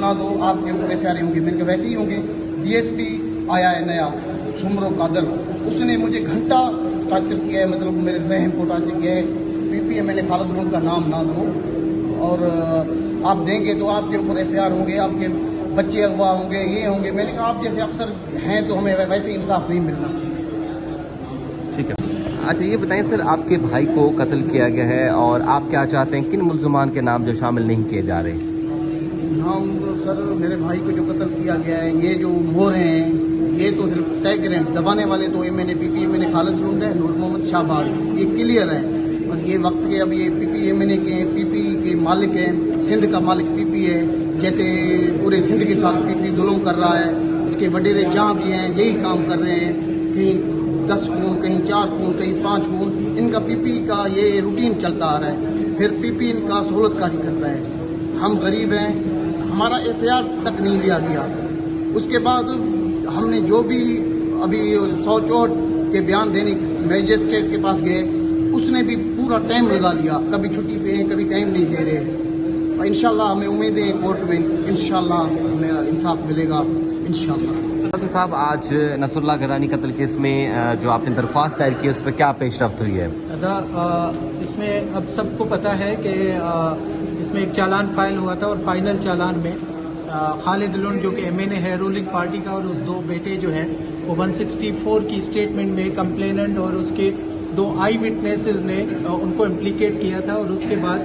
ना दो, आपके ऊपर FIR होंगे। मैंने कहा वैसे ही होंगे। DSP आया है नया सुमरो कादर, उसने मुझे घंटा टार्चर किया है, मतलब मेरे जहन को टार्चर किया है। PPA मैंने खालिद लोन का नाम ना दो, और आप देंगे तो आपके ऊपर FIR होंगे, आपके बच्चे अगवा होंगे, ये होंगे। मैंने कहा आप जैसे अफसर हैं तो हमें वैसे इंसाफ नहीं मिलना। ठीक है, अच्छा ये बताएं सर, आपके भाई को कत्ल किया गया है और आप क्या चाहते हैं, किन मुल्ज़मान के नाम जो शामिल नहीं किए जा रहे? नाम सर, मेरे भाई को जो कत्ल किया गया है, ये जो मोर हैं, ये तो सिर्फ टैग करें, दबाने वाले तो MNA PPA MNA खालिद लुंड है, नूर मोहम्मद शाहबाग, ये क्लियर है। बस ये वक्त के अब ये PPA MNA के PP के मालिक हैं, सिंध का मालिक PP है, जैसे पूरे सिंध के साथ PP जुल्म कर रहा है। इसके वडेरे जहाँ भी हैं यही काम कर रहे हैं, कहीं 10 खून, कहीं 4 खून, कहीं 5 खून, इनका PP का ये रूटीन चलता आ रहा है। फिर PP इनका सहूलतकारी करता है। हम गरीब हैं, हमारा FIR तक नहीं लिया गया। उसके बाद हमने जो भी अभी 164 के बयान देने मैजिस्ट्रेट के पास गए, उसने भी पूरा टाइम लगा लिया, कभी छुट्टी पे हैं, कभी टाइम नहीं दे रहे। और इंशाल्लाह हमें उम्मीदें हैं कोर्ट में इंशाल्लाह हमें इंसाफ मिलेगा इंशाल्लाह। तो साहब, आज नसरुल्लाह गिलानी कत्ल केस में जो आपने दरख्वास्त दायर की है उस पर क्या पेशरफ्त हुई है? इसमें अब सबको पता है कि इसमें एक चालान फाइल हुआ था और फाइनल चालान में खालिद लुंड जो कि MNA है रूलिंग पार्टी का, और उस 2 बेटे जो हैं वो 164 की स्टेटमेंट में कंप्लेनेंट और उसके 2 आई विटनेसेस ने उनको इम्प्लीकेट किया था। और उसके बाद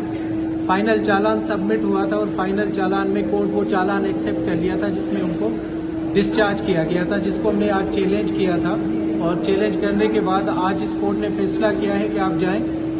फाइनल चालान सबमिट हुआ था और फाइनल चालान में कोर्ट वो चालान एक्सेप्ट कर लिया था जिसमें उनको डिस्चार्ज किया गया था, जिसको हमने आज चैलेंज किया था। और चैलेंज करने के बाद आज इस कोर्ट ने फैसला किया है कि आप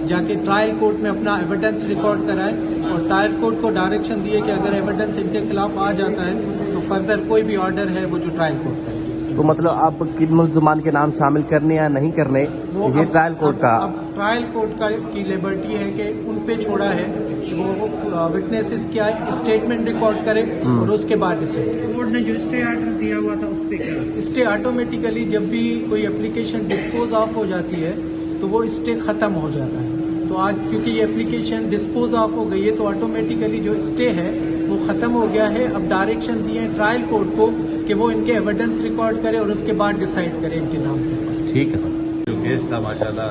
जाके ट्रायल कोर्ट में अपना एविडेंस रिकॉर्ड कराएं, और ट्रायल कोर्ट को डायरेक्शन दिए कि अगर एविडेंस इनके खिलाफ आ जाता है तो फर्दर कोई भी ऑर्डर है वो जो ट्रायल कोर्ट करेगी। तो मतलब आप किन मुल्ज़मान के नाम शामिल करने या नहीं करने, ये ट्रायल कोर्ट का? अब ट्रायल कोर्ट का की लिबर्टी है कि उन पे छोड़ा है कि वो विटनेसेस क्या स्टेटमेंट रिकॉर्ड करे और उसके बाद डिसाइड। कोर्ट ने जो स्टे ऑर्डर दिया हुआ था उस पे क्या? स्टे ऑटोमेटिकली जब भी कोई एप्लीकेशन डिस्पोज ऑफ हो जाती है तो वो स्टे खत्म हो जाता है। तो आज क्योंकि ये एप्लीकेशन डिस्पोज ऑफ हो गई है तो ऑटोमेटिकली जो स्टे है वो खत्म हो गया है। अब डायरेक्शन दिए हैं ट्रायल कोर्ट को कि वो इनके एविडेंस रिकॉर्ड करे और उसके बाद डिसाइड करे इनके नाम के ऊपर। ठीक है सर। जो केस था माशाल्लाह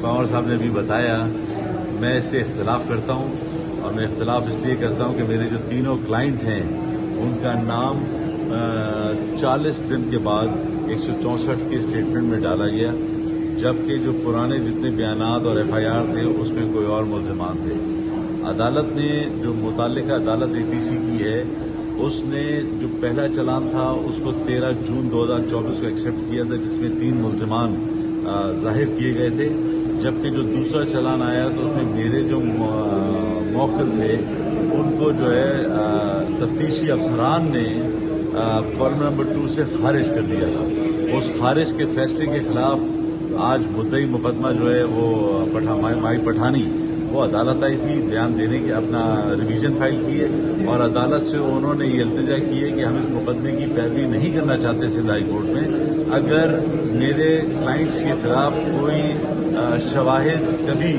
पंवर साहब ने भी बताया, मैं इससे इख्तिलाफ करता हूँ, और मैं इख्तिलाफ इसलिए करता हूँ कि मेरे जो तीनों क्लाइंट हैं उनका नाम 40 दिन के बाद 164 के स्टेटमेंट में डाला गया, जबकि जो पुराने जितने बयानात और FIR थे उसमें कोई और मुल्ज़मान थे। अदालत ने जो मुताल्लिका अदालत ATC की है, उसने जो पहला चालान था उसको 13 जून 2024 को एक्सेप्ट किया था, जिसमें 3 मुल्ज़मान जाहिर किए गए थे, जबकि जो दूसरा चालान आया तो उसमें मेरे जो मौक़िल थे उनको जो है तफ्तीशी अफसरान ने कॉलम नंबर 2 से खारिज कर दिया था। उस खारिज के फैसले के खिलाफ आज मुद्दई मुकदमा जो है वो माई पठानी वो अदालत आई थी बयान देने की, अपना रिवीजन फाइल की है, और अदालत से उन्होंने ये इल्तिजा की है कि हम इस मुकदमे की पैरवी नहीं करना चाहते सिंध हाई कोर्ट में। अगर मेरे क्लाइंट्स के खिलाफ कोई शवाहिद कभी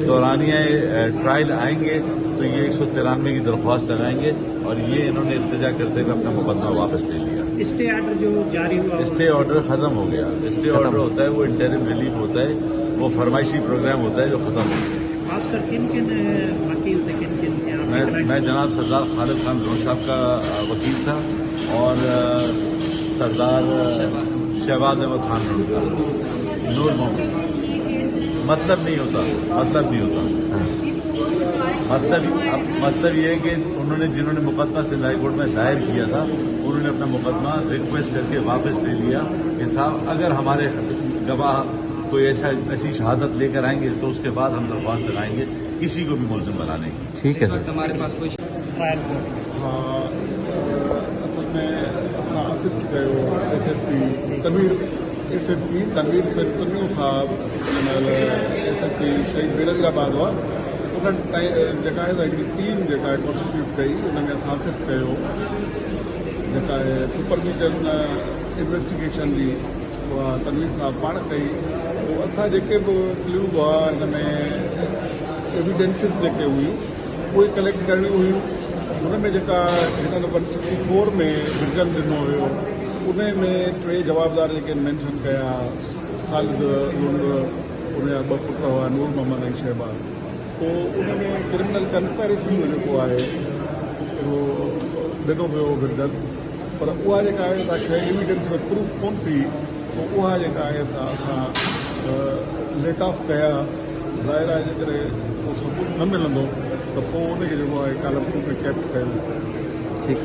दौरानिया ट्रायल आएंगे तो ये 193 की दरख्वास्त लगाएंगे, और ये इन्होंने इल्तिजा करते हुए अपना मुकदमा वापस ले लिया। स्टे ऑर्डर जो जारी हुआ, स्टे ऑर्डर खत्म हो गया। स्टे ऑर्डर होता है वो इंटरिम रिलीफ होता है, वो फरमाइशी प्रोग्राम होता है जो खत्म हो गया। आप सर किन किन वकील थे, किन किन? मैं जनाब सरदार खालिद खान लोन साहब का वकील था, और सरदार शहबाज अहमद खान लोन का, नूर मोहम्मद। मतलब नहीं होता। मतलब ये है कि जिन्होंने मुकदमा सिंध हाई कोर्ट में दायर किया था उन्होंने अपना मुकदमा रिक्वेस्ट करके वापस ले लिया कि साहब अगर हमारे गवाह कोई ऐसी शहादत लेकर आएंगे तो उसके बाद हम दरख्वास्त लगाएंगे किसी को भी मुलजिम बनाने की। ठीक है सर। हमारे पास कोई ट्रायल कोर्ट असल में असां असिस्ट कयो SSP तनवीर तन्वीर साहब SSP शहीद बेनज़ीराबाद हुआ, उन्हनि जेका आहे हिकिड़ी टीम जेका आहे कॉन्स्टिट्यूट कई, उन में असां असिस्ट कयो जेका आहे सुपरविजन इन्वेस्टिगेशन जी उहा तनवीर साहब पाण कई। पोइ असां जेके बि क्लू हुआ हिन में एविडेंसिस जेके हुई उहे कलेक्ट करणी हुयूं, हुन में जेका हिननि 164 में विजन ॾिनो हुयो उन में 3 जवाबदार जेके मेंशन कया, ख़ालिद लुंड, उनजा 2 पुट हुआ नूर मोहम्मद ऐं शहबाज। पोइ उन में क्रिमिनल कंस्पायरेसी जो जेको आहे उहो ॾिनो पियो विजन, पर उहा जेका आहे का शइ एविडेंस में प्रूफ कोन थी, पोइ उहा जेका आहे असां लेट ऑफ कया। ज़ाहिर आहे जेकॾहिं उहो सबूत न मिलंदो त पोइ उनखे जेको आहे कालमपुर में कैप्ट कयो।